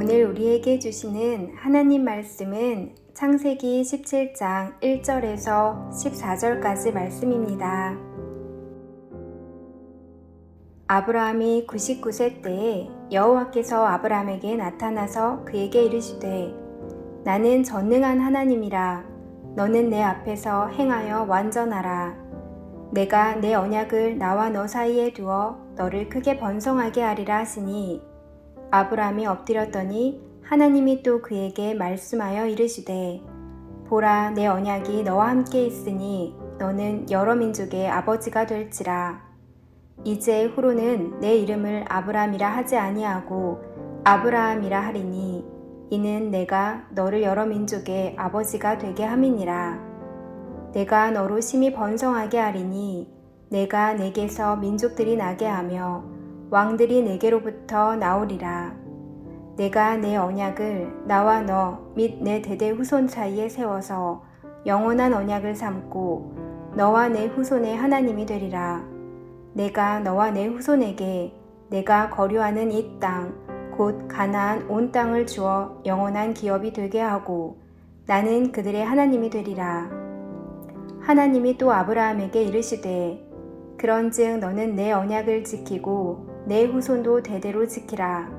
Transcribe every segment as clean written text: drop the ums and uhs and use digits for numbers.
오늘 우리에게 주시는 하나님 말씀은 창세기 17장 1절에서 14절까지 말씀입니다. 아브라함이 99세 때에 여호와께서 아브라함에게 나타나서 그에게 이르시되 나는 전능한 하나님이라. 너는 내 앞에서 행하여 완전하라. 내가 내 언약을 나와 너 사이에 두어 너를 크게 번성하게 하리라 하시니 아브라함이 엎드렸더니 하나님이 또 그에게 말씀하여 이르시되 보라, 내 언약이 너와 함께 있으니 너는 여러 민족의 아버지가 될지라. 이제 후로는 내 이름을 아브라함이라 하지 아니하고 아브라함이라 하리니 이는 내가 너를 여러 민족의 아버지가 되게 함이니라. 내가 너로 심히 번성하게 하리니 내가 내게서 민족들이 나게 하며 왕들이 내게로부터 나오리라. 내가 내 언약을 나와 너 및 내 대대 후손 사이에 세워서 영원한 언약을 삼고 너와 내 후손의 하나님이 되리라. 내가 너와 내 후손에게 내가 거류하는 이 땅 곧 가나안 온 땅을 주어 영원한 기업이 되게 하고 나는 그들의 하나님이 되리라. 하나님이 또 아브라함에게 이르시되 그런즉 너는 내 언약을 지키고 내 후손도 대대로 지키라.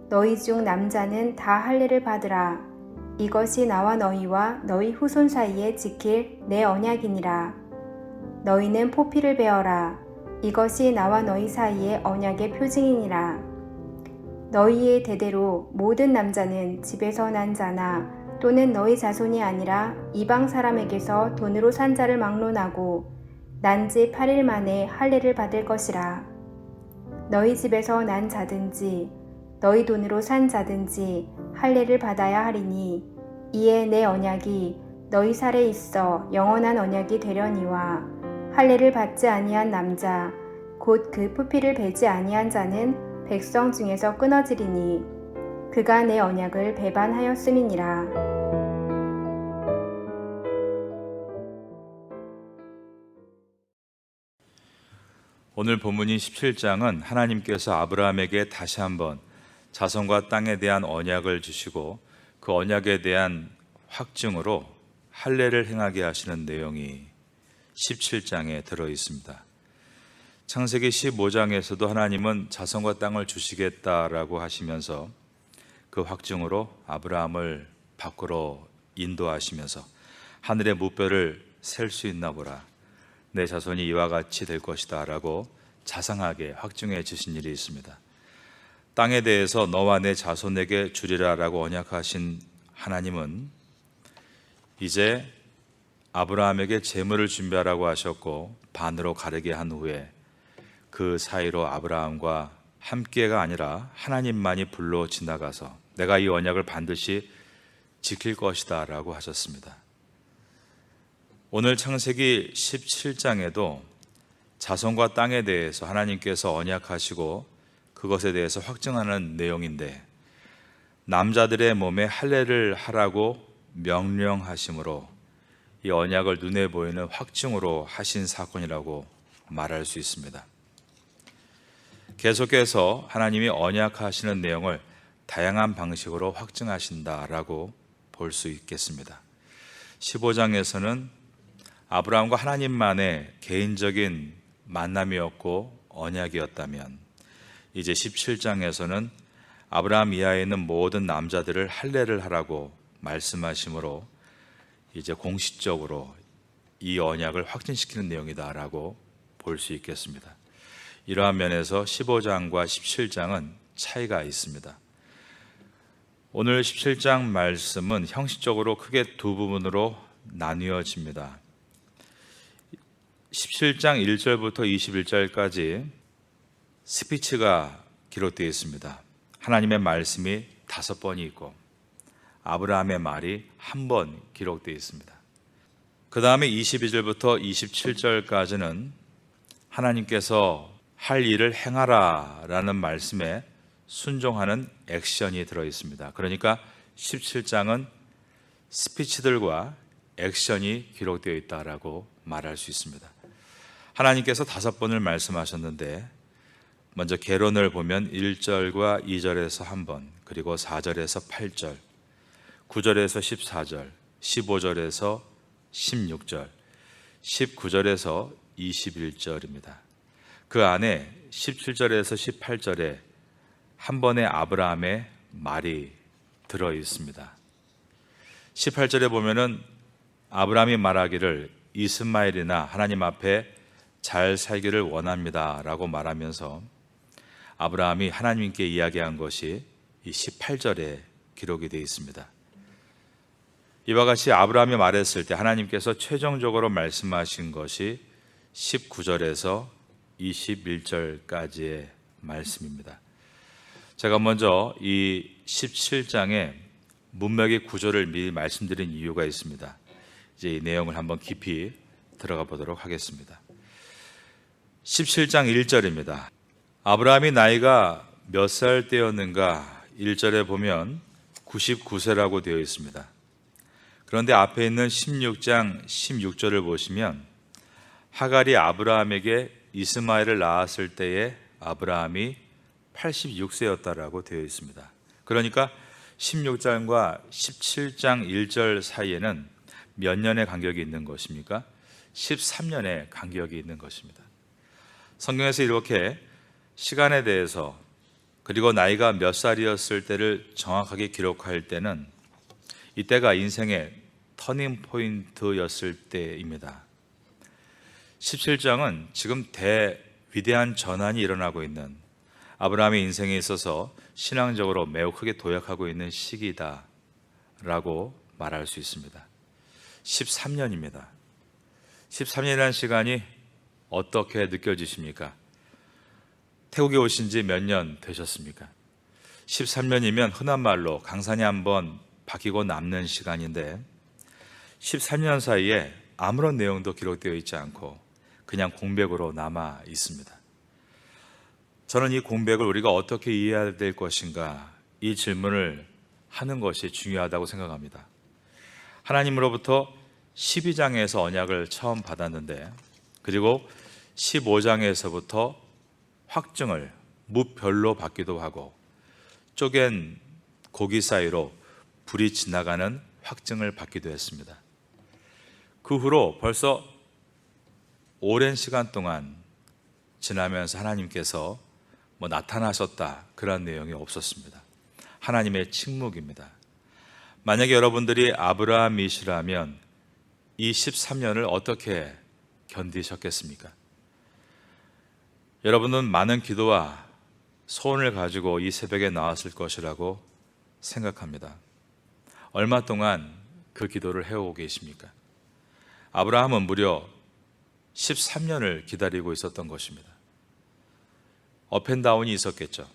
너희 중 남자는 다 할례를 받으라. 이것이 나와 너희와 너희 후손 사이에 지킬 내 언약이니라. 너희는 포피를 베어라. 이것이 나와 너희 사이의 언약의 표징이니라. 너희의 대대로 모든 남자는 집에서 난 자나 또는 너희 자손이 아니라 이방 사람에게서 돈으로 산 자를 막론하고 난 지 8일 만에 할례를 받을 것이라. 너희 집에서 난 자든지 너희 돈으로 산 자든지 할례를 받아야 하리니 이에 내 언약이 너희 살에 있어 영원한 언약이 되려니와 할례를 받지 아니한 남자 곧 그 포피를 베지 아니한 자는 백성 중에서 끊어지리니 그가 내 언약을 배반하였음이니라. 오늘 본문인 17장은 하나님께서 아브라함에게 다시 한번 자손과 땅에 대한 언약을 주시고 그 언약에 대한 확증으로 할례를 행하게 하시는 내용이 17장에 들어 있습니다. 창세기 15장에서도 하나님은 자손과 땅을 주시겠다라고 하시면서 그 확증으로 아브라함을 밖으로 인도하시면서 하늘의 무뼈를 셀 수 있나 보라. 내 자손이 이와 같이 될 것이다 라고 자상하게 확증해 주신 일이 있습니다. 땅에 대해서 너와 내 자손에게 주리라 라고 언약하신 하나님은 이제 아브라함에게 재물을 준비하라고 하셨고 반으로 가르게 한 후에 그 사이로 아브라함과 함께가 아니라 하나님만이 불로 지나가서 내가 이 언약을 반드시 지킬 것이다 라고 하셨습니다. 오늘 창세기 17장에도 자손과 땅에 대해서 하나님께서 언약하시고 그것에 대해서 확증하는 내용인데 남자들의 몸에 할례를 하라고 명령하심으로 이 언약을 눈에 보이는 확증으로 하신 사건이라고 말할 수 있습니다. 계속해서 하나님이 언약하시는 내용을 다양한 방식으로 확증하신다라고 볼 수 있겠습니다. 15장에서는 아브라함과 하나님만의 개인적인 만남이었고 언약이었다면 이제 17장에서는 아브라함 이하에 있는 모든 남자들을 할례를 하라고 말씀하심으로 이제 공식적으로 이 언약을 확진시키는 내용이다라고 볼 수 있겠습니다. 이러한 면에서 15장과 17장은 차이가 있습니다. 오늘 17장 말씀은 형식적으로 크게 두 부분으로 나뉘어집니다. 17장 1절부터 21절까지 스피치가 기록되어 있습니다. 하나님의 말씀이 5번이 있고 아브라함의 말이 1번 기록되어 있습니다. 그 다음에 22절부터 27절까지는 하나님께서 할 일을 행하라 라는 말씀에 순종하는 액션이 들어 있습니다. 그러니까 17장은 스피치들과 액션이 기록되어 있다라고 말할 수 있습니다. 하나님께서 5번을 말씀하셨는데 먼저 계론을 보면 1절과 2절에서 한 번, 그리고 4절에서 8절, 9절에서 14절, 15절에서 16절, 19절에서 21절입니다. 그 안에 17절에서 18절에 한 번의 아브라함의 말이 들어 있습니다. 18절에 보면은 아브라함이 말하기를 이스마엘이나 하나님 앞에 잘 살기를 원합니다 라고 말하면서 아브라함이 하나님께 이야기한 것이 이 18절에 기록이 되어 있습니다. 이와 같이 아브라함이 말했을 때 하나님께서 최종적으로 말씀하신 것이 19절에서 21절까지의 말씀입니다. 제가 먼저 이 17장의 문맥의 구조를 미리 말씀드린 이유가 있습니다. 이제 이 내용을 한번 깊이 들어가 보도록 하겠습니다. 17장 1절입니다. 아브라함이 나이가 몇 살 때였는가 1절에 보면 99세라고 되어 있습니다. 그런데 앞에 있는 16장 16절을 보시면 하갈이 아브라함에게 이스마엘을 낳았을 때에 아브라함이 86세였다라고 되어 있습니다. 그러니까 16장과 17장 1절 사이에는 몇 년의 간격이 있는 것입니까? 13년의 간격이 있는 것입니다. 성경에서 이렇게 시간에 대해서 그리고 나이가 몇 살이었을 때를 정확하게 기록할 때는 이때가 인생의 터닝 포인트였을 때입니다. 17장은 지금 위대한 전환이 일어나고 있는 아브라함의 인생에 있어서 신앙적으로 매우 크게 도약하고 있는 시기다 라고 말할 수 있습니다. 13년입니다. 13년이라는 시간이 어떻게 느껴지십니까? 태국에 오신 지 몇 년 되셨습니까? 13년이면 흔한 말로 강산이 한번 바뀌고 남는 시간인데 13년 사이에 아무런 내용도 기록되어 있지 않고 그냥 공백으로 남아 있습니다. 저는 이 공백을 우리가 어떻게 이해해야 될 것인가 이 질문을 하는 것이 중요하다고 생각합니다. 하나님으로부터 12장에서 언약을 처음 받았는데 그리고 15장에서부터 확증을 무별로 받기도 하고 쪼갠 고기 사이로 불이 지나가는 확증을 받기도 했습니다. 그 후로 벌써 오랜 시간 동안 지나면서 하나님께서 나타나셨다 그런 내용이 없었습니다. 하나님의 침묵입니다. 만약에 여러분들이 아브라함이시라면 이 13년을 어떻게 견디셨겠습니까? 여러분은 많은 기도와 소원을 가지고 이 새벽에 나왔을 것이라고 생각합니다. 얼마 동안 그 기도를 해오고 계십니까? 아브라함은 무려 13년을 기다리고 있었던 것입니다. 업앤다운이 있었겠죠.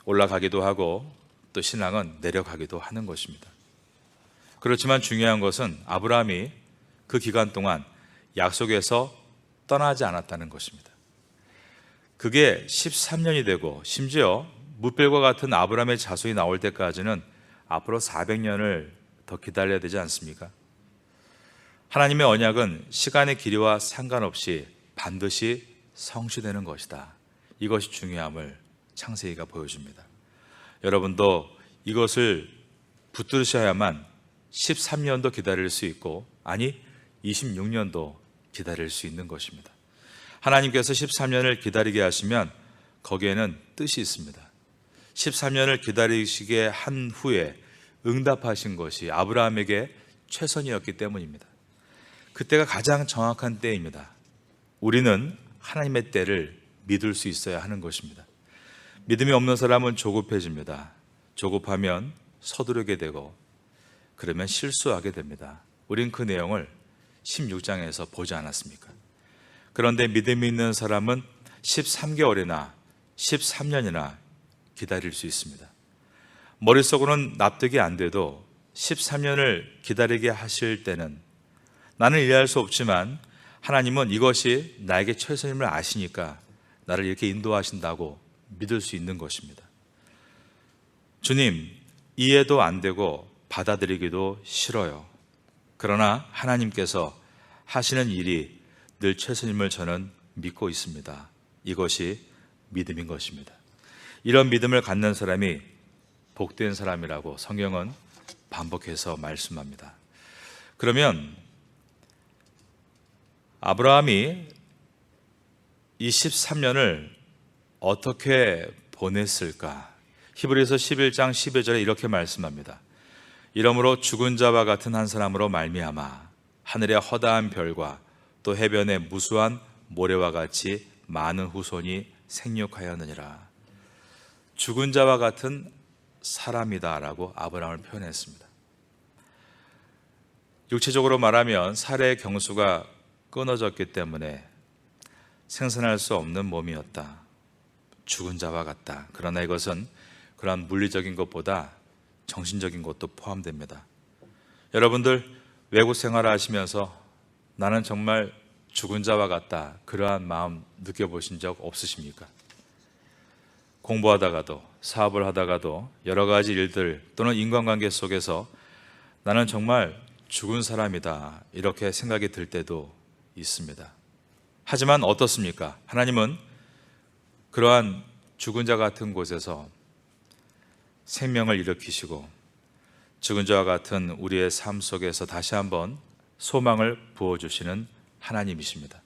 올라가기도 하고 또 신앙은 내려가기도 하는 것입니다. 그렇지만 중요한 것은 아브라함이 그 기간 동안 약속에서 떠나지 않았다는 것입니다. 그게 13년이 되고 심지어 무별과 같은 아브라함의 자손이 나올 때까지는 앞으로 400년을 더 기다려야 되지 않습니까? 하나님의 언약은 시간의 길이와 상관없이 반드시 성취되는 것이다. 이것이 중요함을 창세기가 보여줍니다. 여러분도 이것을 붙들으셔야만 13년도 기다릴 수 있고 아니 26년도 기다릴 수 있는 것입니다. 하나님께서 13년을 기다리게 하시면 거기에는 뜻이 있습니다. 13년을 기다리시게 한 후에 응답하신 것이 아브라함에게 최선이었기 때문입니다. 그때가 가장 정확한 때입니다. 우리는 하나님의 때를 믿을 수 있어야 하는 것입니다. 믿음이 없는 사람은 조급해집니다. 조급하면 서두르게 되고 그러면 실수하게 됩니다. 우린 그 내용을 16장에서 보지 않았습니까? 그런데 믿음이 있는 사람은 13개월이나 13년이나 기다릴 수 있습니다. 머릿속으로는 납득이 안 돼도 13년을 기다리게 하실 때는 나는 이해할 수 없지만 하나님은 이것이 나에게 최선임을 아시니까 나를 이렇게 인도하신다고 믿을 수 있는 것입니다. 주님, 이해도 안 되고 받아들이기도 싫어요. 그러나 하나님께서 하시는 일이 늘 최선임을 저는 믿고 있습니다. 이것이 믿음인 것입니다. 이런 믿음을 갖는 사람이 복된 사람이라고 성경은 반복해서 말씀합니다. 그러면 아브라함이 이 13년을 어떻게 보냈을까? 히브리서 11장 12절에 이렇게 말씀합니다. 이러므로 죽은 자와 같은 한 사람으로 말미암아 하늘의 허다한 별과 또 해변의 무수한 모래와 같이 많은 후손이 생육하였느니라. 죽은 자와 같은 사람이다라고 아브라함을 표현했습니다. 육체적으로 말하면 살의 경수가 끊어졌기 때문에 생산할 수 없는 몸이었다. 죽은 자와 같다. 그러나 이것은 그러한 물리적인 것보다 정신적인 것도 포함됩니다. 여러분들 외국 생활을 하시면서 나는 정말 죽은 자와 같다. 그러한 마음 느껴보신 적 없으십니까? 공부하다가도 사업을 하다가도 여러 가지 일들 또는 인간관계 속에서 나는 정말 죽은 사람이다. 이렇게 생각이 들 때도 있습니다. 하지만 어떻습니까? 하나님은 그러한 죽은 자 같은 곳에서 생명을 일으키시고 죽은 자와 같은 우리의 삶 속에서 다시 한번 소망을 부어주시는 하나님이십니다.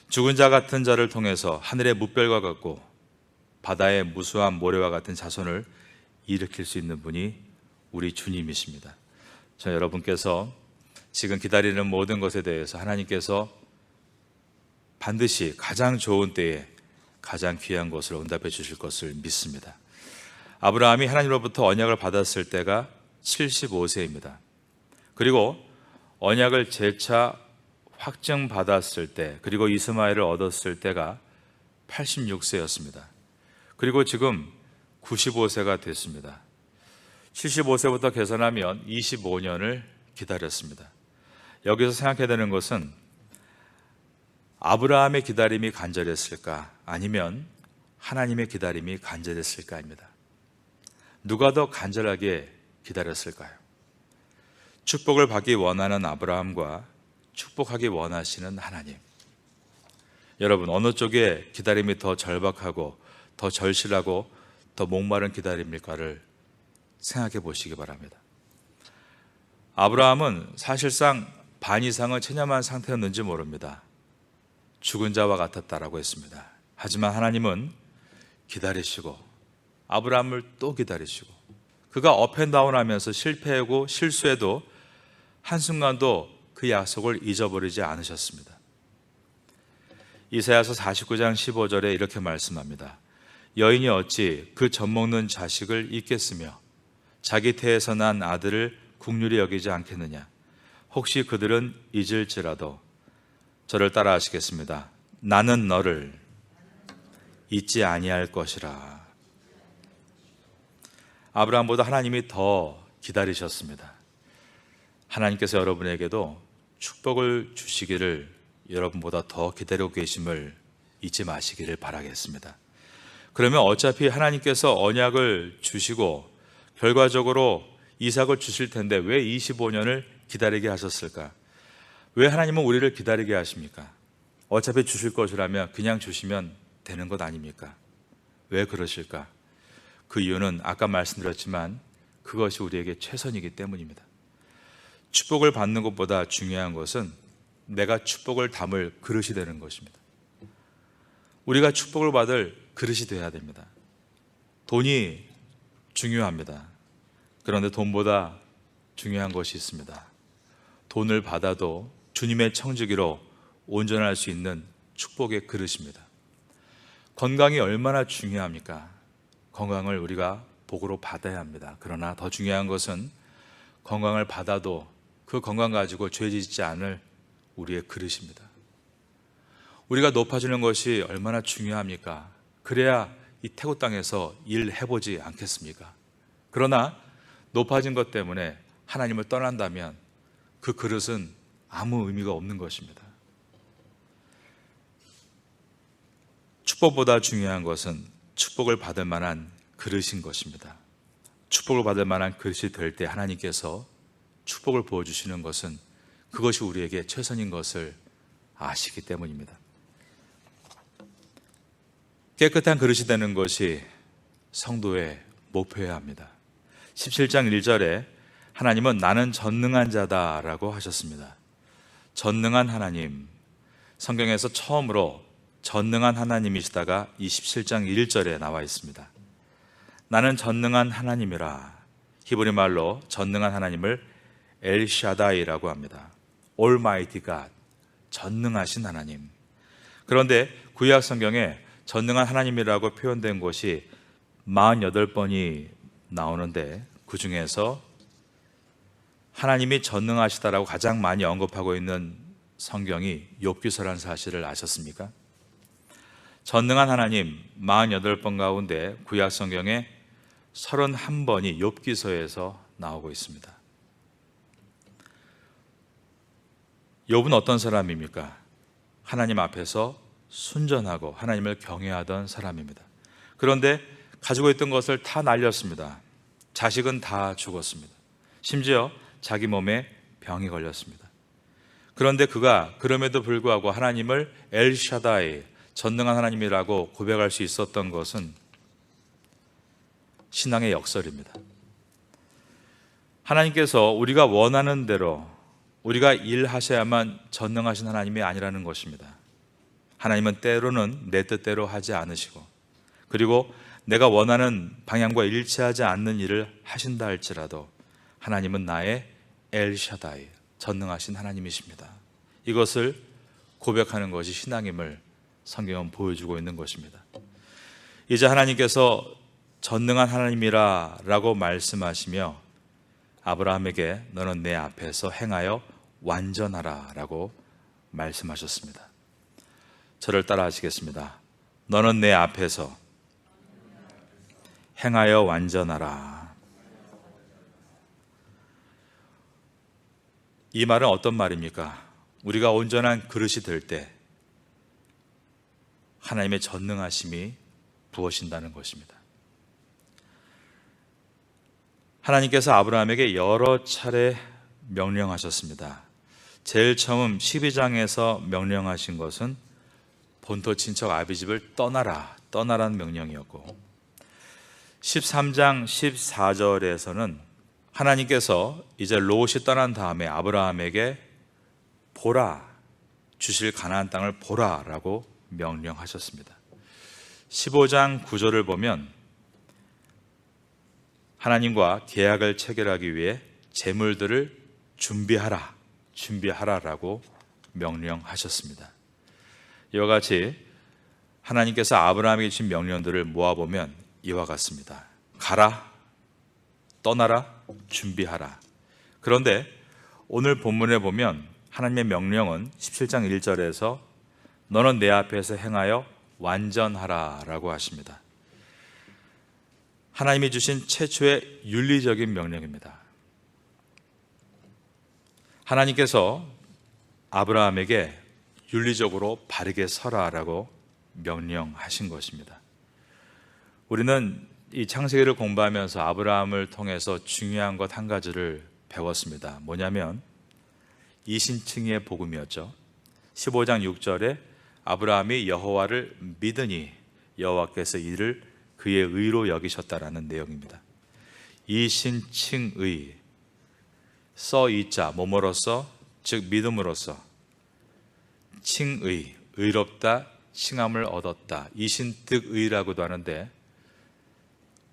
죽은 자 같은 자를 통해서 하늘의 무별과 같고 바다의 무수한 모래와 같은 자손을 일으킬 수 있는 분이 우리 주님이십니다. 저 여러분께서 지금 기다리는 모든 것에 대해서 하나님께서 반드시 가장 좋은 때에 가장 귀한 것을 응답해 주실 것을 믿습니다. 아브라함이 하나님으로부터 언약을 받았을 때가 75세입니다. 그리고 언약을 재차 확증받았을 때, 그리고 이스마엘을 얻었을 때가 86세였습니다. 그리고 지금 95세가 됐습니다. 75세부터 계산하면 25년을 기다렸습니다. 여기서 생각해야 되는 것은 아브라함의 기다림이 간절했을까? 아니면 하나님의 기다림이 간절했을까입니다. 누가 더 간절하게 기다렸을까요? 축복을 받기 원하는 아브라함과 축복하기 원하시는 하나님. 여러분, 어느 쪽에 기다림이 더 절박하고 더 절실하고 더 목마른 기다림일까를 생각해 보시기 바랍니다. 아브라함은 사실상 반 이상은 체념한 상태였는지 모릅니다. 죽은 자와 같았다라고 했습니다. 하지만 하나님은 기다리시고 아브라함을 또 기다리시고 그가 업앤다운 하면서 실패하고 실수해도 한순간도 그 약속을 잊어버리지 않으셨습니다. 이사야서 49장 15절에 이렇게 말씀합니다. 여인이 어찌 그 젖먹는 자식을 잊겠으며 자기 태에서 난 아들을 국률이 여기지 않겠느냐. 혹시 그들은 잊을지라도 저를 따라 하시겠습니다. 나는 너를 잊지 아니할 것이라. 아브라함보다 하나님이 더 기다리셨습니다. 하나님께서 여러분에게도 축복을 주시기를 여러분보다 더 기다리고 계심을 잊지 마시기를 바라겠습니다. 그러면 어차피 하나님께서 언약을 주시고 결과적으로 이삭을 주실 텐데 왜 25년을 기다리게 하셨을까? 왜 하나님은 우리를 기다리게 하십니까? 어차피 주실 것이라면 그냥 주시면 되는 것 아닙니까? 왜 그러실까? 그 이유는 아까 말씀드렸지만 그것이 우리에게 최선이기 때문입니다. 축복을 받는 것보다 중요한 것은 내가 축복을 담을 그릇이 되는 것입니다. 우리가 축복을 받을 그릇이 되어야 됩니다. 돈이 중요합니다. 그런데 돈보다 중요한 것이 있습니다. 돈을 받아도 주님의 청지기로 온전할 수 있는 축복의 그릇입니다. 건강이 얼마나 중요합니까? 건강을 우리가 복으로 받아야 합니다. 그러나 더 중요한 것은 건강을 받아도 그 건강 가지고 죄 짓지 않을 우리의 그릇입니다. 우리가 높아지는 것이 얼마나 중요합니까? 그래야 이 태국 땅에서 일해보지 않겠습니까? 그러나 높아진 것 때문에 하나님을 떠난다면 그 그릇은 아무 의미가 없는 것입니다. 축복보다 중요한 것은 축복을 받을 만한 그릇인 것입니다. 축복을 받을 만한 그릇이 될 때 하나님께서 축복을 부어주시는 것은 그것이 우리에게 최선인 것을 아시기 때문입니다. 깨끗한 그릇이 되는 것이 성도의 목표여야 합니다. 17장 1절에 하나님은 나는 전능한 자다라고 하셨습니다. 전능한 하나님, 성경에서 처음으로 전능한 하나님이시다가 27장 1절에 나와 있습니다. 나는 전능한 하나님이라. 히브리 말로 전능한 하나님을 엘샤다이라고 합니다. Almighty God, 전능하신 하나님. 그런데 구약 성경에 전능한 하나님이라고 표현된 곳이 48번이 나오는데 그 중에서 하나님이 전능하시다라고 가장 많이 언급하고 있는 성경이 욥기서라는 사실을 아셨습니까? 전능한 하나님 48번 가운데 구약 성경에 31번이 욥기서에서 나오고 있습니다. 욥은 어떤 사람입니까? 하나님 앞에서 순전하고 하나님을 경외하던 사람입니다. 그런데 가지고 있던 것을 다 날렸습니다. 자식은 다 죽었습니다. 심지어 자기 몸에 병이 걸렸습니다. 그런데 그가 그럼에도 불구하고 하나님을 엘샤다이, 전능한 하나님이라고 고백할 수 있었던 것은 신앙의 역설입니다. 하나님께서 우리가 원하는 대로 우리가 일하셔야만 전능하신 하나님이 아니라는 것입니다. 하나님은 때로는 내 뜻대로 하지 않으시고, 그리고 내가 원하는 방향과 일치하지 않는 일을 하신다 할지라도 하나님은 나의 엘샤다이, 전능하신 하나님이십니다. 이것을 고백하는 것이 신앙임을 성경은 보여주고 있는 것입니다. 이제 하나님께서 전능한 하나님이라 라고 말씀하시며 아브라함에게 너는 내 앞에서 행하여 완전하라 라고 말씀하셨습니다. 저를 따라 하시겠습니다. 너는 내 앞에서 행하여 완전하라. 이 말은 어떤 말입니까? 우리가 온전한 그릇이 될 때 하나님의 전능하심이 부어진다는 것입니다. 하나님께서 아브라함에게 여러 차례 명령하셨습니다. 제일 처음 12장에서 명령하신 것은 본토 친척 아비집을 떠나라는 명령이었고, 13장 14절에서는 하나님께서 이제 롯이 떠난 다음에 아브라함에게 보라, 주실 가나안 땅을 보라라고 명령하셨습니다. 15장 9절을 보면 하나님과 계약을 체결하기 위해 제물들을 준비하라라고 명령하셨습니다. 이와 같이 하나님께서 아브라함에게 주신 명령들을 모아보면 이와 같습니다. 가라, 떠나라, 준비하라. 그런데 오늘 본문에 보면 하나님의 명령은 17장 1절에서 너는 내 앞에서 행하여 완전하라 라고 하십니다. 하나님이 주신 최초의 윤리적인 명령입니다. 하나님께서 아브라함에게 윤리적으로 바르게 서라라고 명령하신 것입니다. 우리는 이 창세기를 공부하면서 아브라함을 통해서 중요한 것 한 가지를 배웠습니다. 뭐냐면 이신칭의 복음이었죠. 15장 6절에 아브라함이 여호와를 믿으니 여호와께서 이를 그의 의로 여기셨다라는 내용입니다. 이신칭의, 써이자, 뭐뭐로써, 즉 믿음으로써, 칭의, 의롭다, 칭함을 얻었다. 이신득의라고도 하는데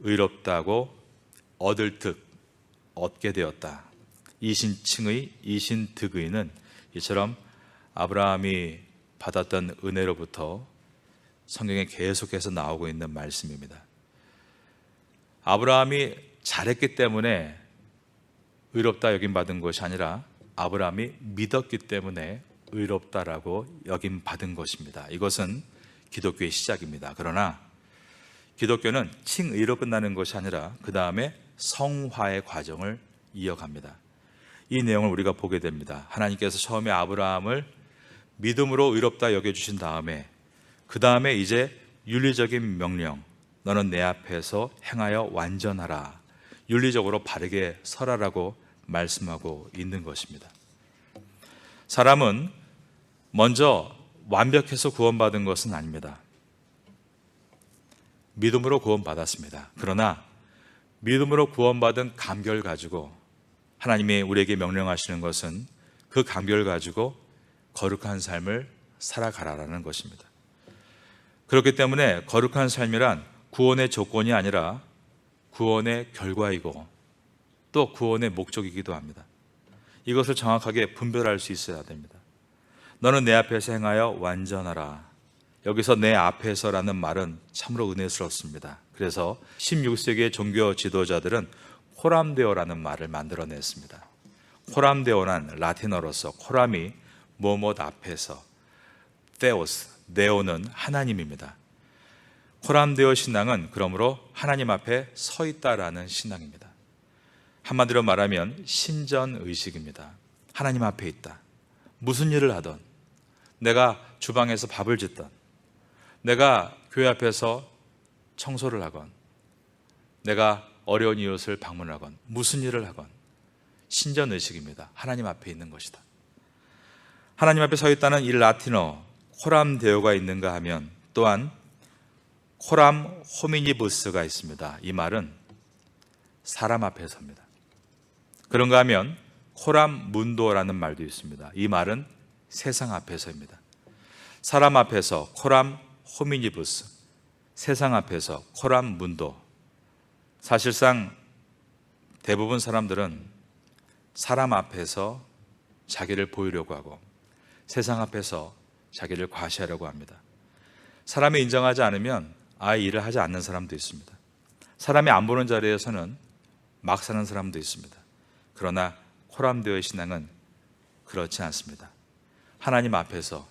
의롭다고 얻을 득, 얻게 되었다. 이신칭의, 이신득의는 이처럼 아브라함이 받았던 은혜로부터 성경에 계속해서 나오고 있는 말씀입니다. 아브라함이 잘했기 때문에 의롭다 여김받은 것이 아니라 아브라함이 믿었기 때문에 의롭다라고 여김받은 것입니다. 이것은 기독교의 시작입니다. 그러나 기독교는 칭의로 끝나는 것이 아니라 그 다음에 성화의 과정을 이어갑니다. 이 내용을 우리가 보게 됩니다. 하나님께서 처음에 아브라함을 믿음으로 의롭다 여겨주신 다음에 그 다음에 이제 윤리적인 명령, 너는 내 앞에서 행하여 완전하라, 윤리적으로 바르게 서라라고 말씀하고 있는 것입니다. 사람은 먼저 완벽해서 구원받은 것은 아닙니다. 믿음으로 구원받았습니다. 그러나 믿음으로 구원받은 감결 가지고 하나님이 우리에게 명령하시는 것은 그 감결 가지고 거룩한 삶을 살아가라라는 것입니다. 그렇기 때문에 거룩한 삶이란 구원의 조건이 아니라 구원의 결과이고 또 구원의 목적이기도 합니다. 이것을 정확하게 분별할 수 있어야 됩니다. 너는 내 앞에서 행하여 완전하라. 여기서 내 앞에서라는 말은 참으로 은혜스럽습니다. 그래서 16세기의 종교 지도자들은 코람데오라는 말을 만들어냈습니다. 코람데오란 라틴어로서 코람이 뭐뭇 앞에서, 테오스, 네오는 하나님입니다. 코람데오 신앙은 그러므로 하나님 앞에 서 있다라는 신앙입니다. 한마디로 말하면 신전의식입니다. 하나님 앞에 있다. 무슨 일을 하던, 내가 주방에서 밥을 짓던, 내가 교회 앞에서 청소를 하건, 내가 어려운 이웃을 방문하건, 무슨 일을 하건 신전의식입니다. 하나님 앞에 있는 것이다. 하나님 앞에 서 있다는 이 라틴어 코람데오가 있는가 하면 또한 코람 호미니부스가 있습니다. 이 말은 사람 앞에 섭니다. 그런가 하면 코람 문도라는 말도 있습니다. 이 말은 세상 앞에서입니다. 사람 앞에서 코람 호미니부스, 세상 앞에서 코람 문도. 사실상 대부분 사람들은 사람 앞에서 자기를 보이려고 하고 세상 앞에서 자기를 과시하려고 합니다. 사람이 인정하지 않으면 아예 일을 하지 않는 사람도 있습니다. 사람이 안 보는 자리에서는 막 사는 사람도 있습니다. 그러나 코람데오의 신앙은 그렇지 않습니다. 하나님 앞에서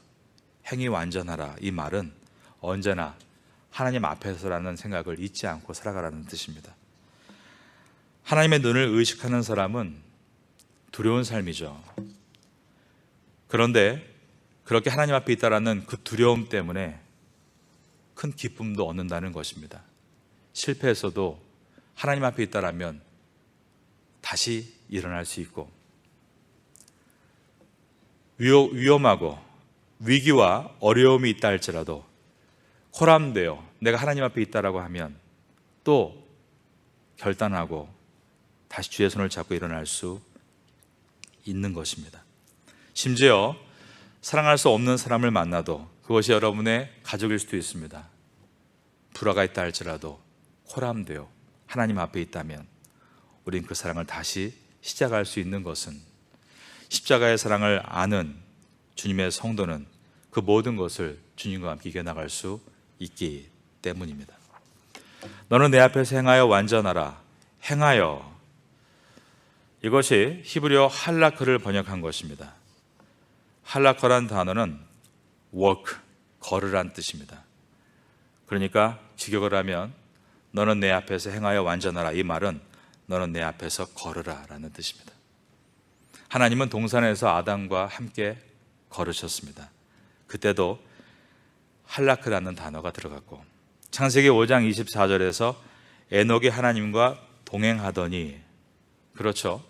행위 완전하라. 이 말은 언제나 하나님 앞에서라는 생각을 잊지 않고 살아가라는 뜻입니다. 하나님의 눈을 의식하는 사람은 두려운 삶이죠. 그런데 그렇게 하나님 앞에 있다라는 그 두려움 때문에 큰 기쁨도 얻는다는 것입니다. 실패해서도 하나님 앞에 있다라면 다시 일어날 수 있고, 위험하고 위기와 어려움이 있다 할지라도 코람데오, 내가 하나님 앞에 있다라고 하면 또 결단하고 다시 주의 손을 잡고 일어날 수 있는 것입니다. 심지어 사랑할 수 없는 사람을 만나도 그것이 여러분의 가족일 수도 있습니다. 불화가 있다 할지라도 코람데오, 하나님 앞에 있다면 우린 그 사랑을 다시 시작할 수 있는 것은 십자가의 사랑을 아는 주님의 성도는 그 모든 것을 주님과 함께 이겨나갈 수 있기 때문입니다. 너는 내 앞에서 행하여 완전하라. 행하여, 이것이 히브리어 할라크를 번역한 것입니다. 할라커란 단어는 work, 걸으란 뜻입니다. 그러니까 직역을 하면 너는 내 앞에서 행하여 완전하라. 이 말은 너는 내 앞에서 걸으라 라는 뜻입니다. 하나님은 동산에서 아담과 함께 걸으셨습니다. 그때도 할라크라는 단어가 들어갔고, 창세기 5장 24절에서 에녹이 하나님과 동행하더니, 그렇죠,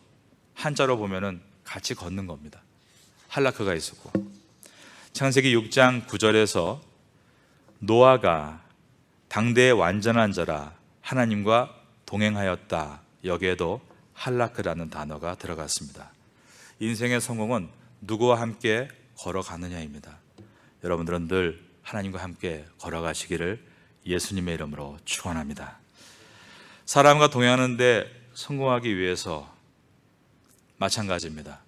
한자로 보면은 같이 걷는 겁니다. 할라크가 있었고, 창세기 6장 9절에서 노아가 당대의 완전한 자라 하나님과 동행하였다. 여기에도 할라크라는 단어가 들어갔습니다. 인생의 성공은 누구와 함께 걸어가느냐입니다. 여러분들은 늘 하나님과 함께 걸어가시기를 예수님의 이름으로 축원합니다. 사람과 동행하는데 성공하기 위해서 마찬가지입니다.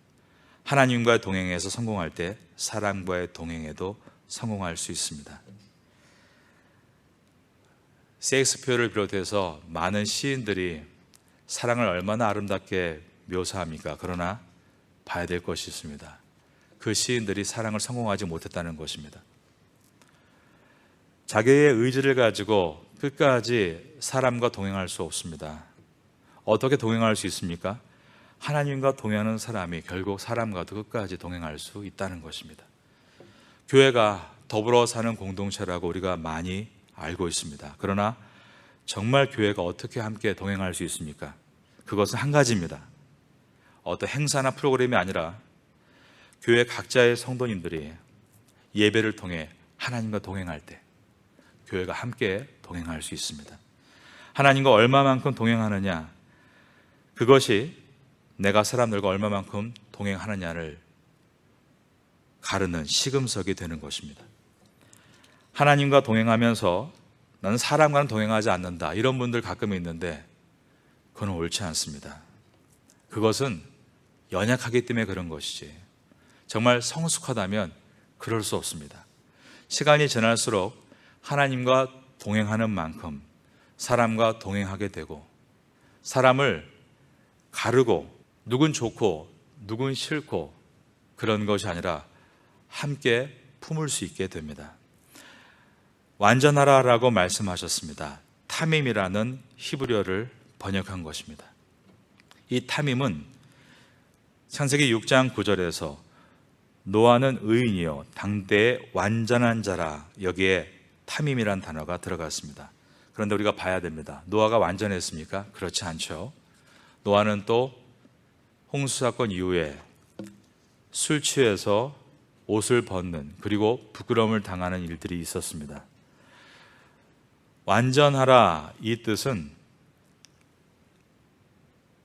하나님과의 동행에서 성공할 때 사람과의 동행에도 성공할 수 있습니다. 셰익스피어를 비롯해서 많은 시인들이 사랑을 얼마나 아름답게 묘사합니까? 그러나 봐야 될 것이 있습니다. 그 시인들이 사랑을 성공하지 못했다는 것입니다. 자기의 의지를 가지고 끝까지 사람과 동행할 수 없습니다. 어떻게 동행할 수 있습니까? 하나님과 동행하는 사람이 결국 사람과도 끝까지 동행할 수 있다는 것입니다. 교회가 더불어 사는 공동체라고 우리가 많이 알고 있습니다. 그러나 정말 교회가 어떻게 함께 동행할 수 있습니까? 그것은 한 가지입니다. 어떤 행사나 프로그램이 아니라 교회 각자의 성도님들이 예배를 통해 하나님과 동행할 때, 교회가 함께 동행할 수 있습니다. 하나님과 얼마만큼 동행하느냐, 그것이 내가 사람들과 얼마만큼 동행하느냐를 가르는 시금석이 되는 것입니다. 하나님과 동행하면서 나는 사람과는 동행하지 않는다, 이런 분들 가끔 있는데 그건 옳지 않습니다. 그것은 연약하기 때문에 그런 것이지 정말 성숙하다면 그럴 수 없습니다. 시간이 지날수록 하나님과 동행하는 만큼 사람과 동행하게 되고, 사람을 가르고 누군 좋고 누군 싫고 그런 것이 아니라 함께 품을 수 있게 됩니다. 완전하라라고 말씀하셨습니다. 타밈이라는 히브리어를 번역한 것입니다. 이 타밈은 창세기 6장 9절에서 노아는 의인이요 당대의 완전한 자라, 여기에 타밈이란 단어가 들어갔습니다. 그런데 우리가 봐야 됩니다. 노아가 완전했습니까? 그렇지 않죠. 노아는 또 홍수 사건 이후에 술 취해서 옷을 벗는, 그리고 부끄러움을 당하는 일들이 있었습니다. 완전하라, 이 뜻은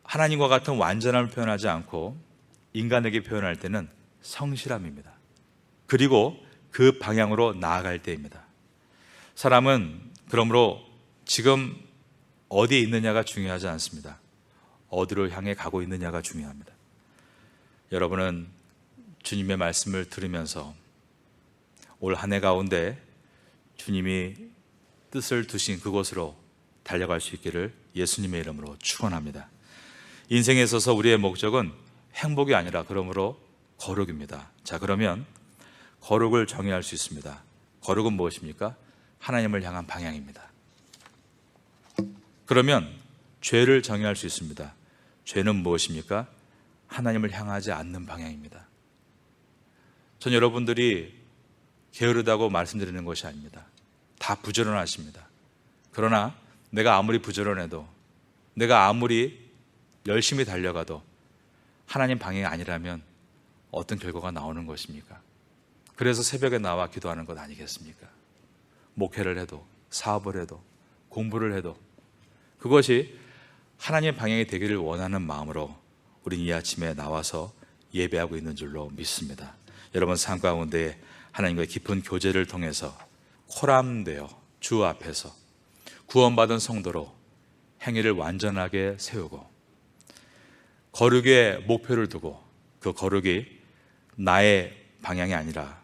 하나님과 같은 완전함을 표현하지 않고 인간에게 표현할 때는 성실함입니다. 그리고 그 방향으로 나아갈 때입니다. 사람은 그러므로 지금 어디에 있느냐가 중요하지 않습니다. 어디로 향해 가고 있느냐가 중요합니다. 여러분은 주님의 말씀을 들으면서 올 한 해 가운데 주님이 뜻을 두신 그곳으로 달려갈 수 있기를 예수님의 이름으로 축원합니다. 인생에 있어서 우리의 목적은 행복이 아니라 그러므로 거룩입니다. 자, 그러면 거룩을 정의할 수 있습니다. 거룩은 무엇입니까? 하나님을 향한 방향입니다. 그러면 죄를 정의할 수 있습니다. 죄는 무엇입니까? 하나님을 향하지 않는 방향입니다. 전 여러분들이 게으르다고 말씀드리는 것이 아닙니다. 다 부지런하십니다. 그러나 내가 아무리 부지런해도, 내가 아무리 열심히 달려가도 하나님 방향이 아니라면 어떤 결과가 나오는 것입니까? 그래서 새벽에 나와 기도하는 것 아니겠습니까? 목회를 해도, 사업을 해도, 공부를 해도 그것이 하나님의 방향이 되기를 원하는 마음으로 우린 이 아침에 나와서 예배하고 있는 줄로 믿습니다. 여러분 삶 가운데 하나님과의 깊은 교제를 통해서 코람되어 주 앞에서 구원받은 성도로 행위를 완전하게 세우고, 거룩의 목표를 두고 그 거룩이 나의 방향이 아니라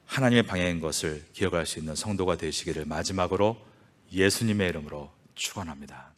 하나님의 방향인 것을 기억할 수 있는 성도가 되시기를 마지막으로 예수님의 이름으로 축원합니다.